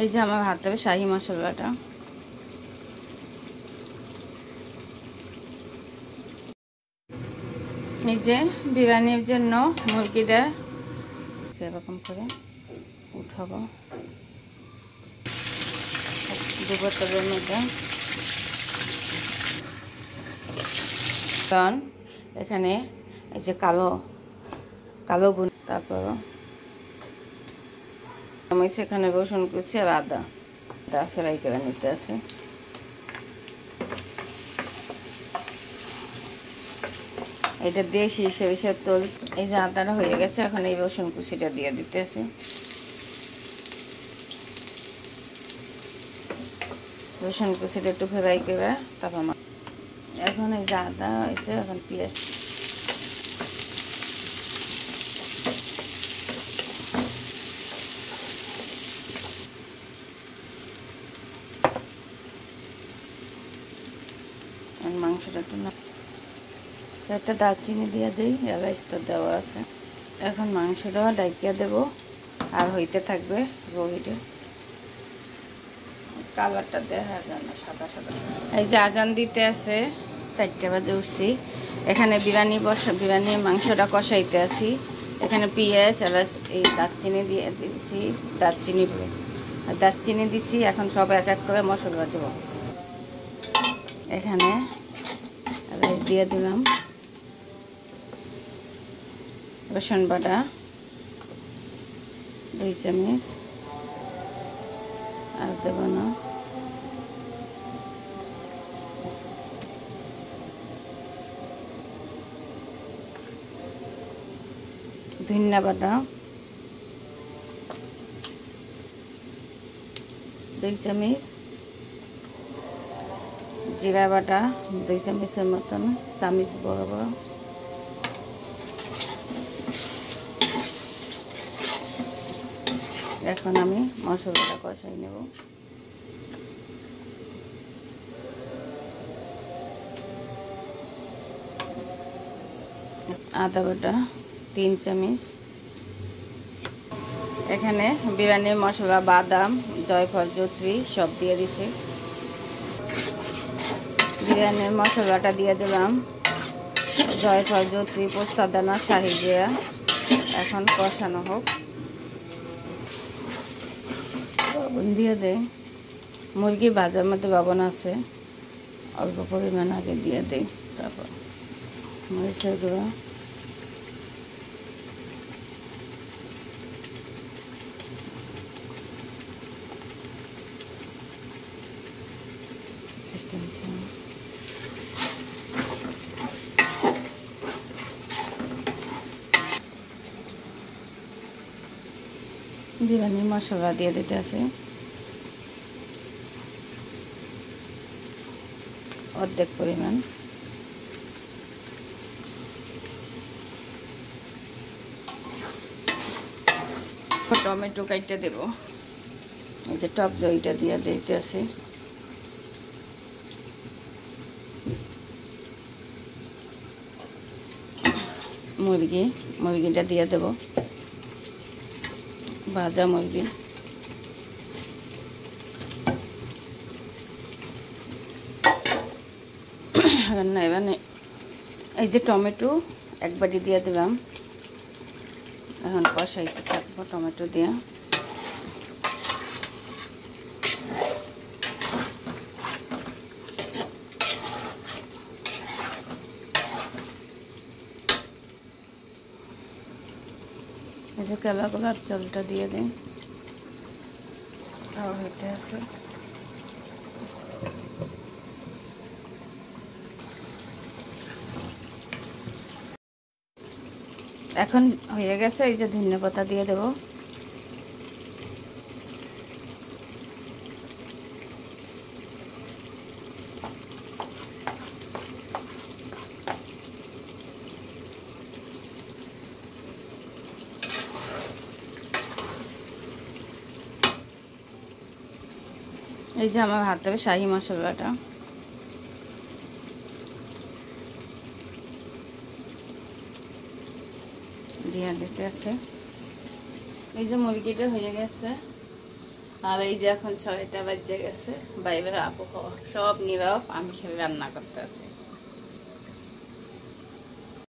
এই যে আমার হাতে শাহি মশলাটা, এই যে বিরিয়ানির জন্য মুরগিটা এরকম করে উঠাবো দু বোতলের মধ্যে। কারণ এখানে এই যে কালো কালো বুন, তারপর আমি সেখানে রসুন কুচি আর আদা ফ্রাই করে নিতে আছে। এটা দেশি সরিষার তেল। এই যে আদাটা হয়ে গেছে, এখন এই রসুন কুচিটা দিয়ে দিতে আছে। রসুন কুচিটা একটু ফ্রাই করে তারপর এখন এই যে আদা হয়েছে, এখন পেঁয়াজ মাংসটা একটু একটা দারচিনি দিয়ে দিই, এলাচ তো দেওয়া আছে। এখন মাংসটা ডাইকিয়া দেব আর হইতে থাকবে রহিটা। কালারটা দেখা যায় না, সাদা সাদা। এই যে আজান দিতে আছে, 4টা বাজে উঠছি। এখানে বিরিয়ানির মাংসটা কষাইতে আছি। এখানে পেঁয়াজ এলাচ এই দারচিনি দিয়ে দিচ্ছি, দারচিনি দিচ্ছি। এখন সব এক এক করে মশলা দেব। এখানে দিয়ে দিলাম রসুন বাটা 2 চামচ, আর দেব না। ধনিয়া বাটা 2 চামচ, জিরা বাটা 2 চামচের মতন, চামচ বড় বড়। এখন আমি মশলাটা কষাই নেব। আদা বাটা 3 চামচ। এখানে বিরিয়ানির মশলা, বাদাম, জয়ফল, জয়ত্রী সব দিয়ে দিছি। বিরিয়ানির মশলাটা দিয়ে দিলাম, জয়ফল, জয়ত্রী, পোস্তা দানা, শাহি জিরা। এখন কষানো হোক। লবণ দিয়ে দেয়, মুরগি ভাজার মধ্যে লবণ আছে, অল্প পরিমাণ আগে দিয়ে দেয়। তারপর মরিচের গুঁড়ো, বিরিয়ানির মশলা দিয়ে দিতে আছে অর্ধেক পরিমাণ। টমেটো কাইটে দেব। এই যে টক দইটা দিয়ে দিতে আছে। মুরগিটা দিয়ে দেব, ভাজা মুরগি। এবারে এই যে টমেটো 1 বাটি দিয়ে দিলাম। এখন কষাইতে থাকবো টমেটো দিয়ে। এই যে কালা গোলাপ জলটা দিয়ে দিন, আর হইতে আছে। এখন হয়ে গেছে। এই যে ধনিয়া পাতা দিয়ে দেব। এই যে আমার হাতে শাহি মশলাটা দিয়ে দিতে আছে। এই যে মুরগিটা হয়ে গেছে, আর এই যে এখন 6টা বাজে গেছে, বাইরে আবহাওয়া সব নিয়ে আমি খালি রান্না করতে আছি।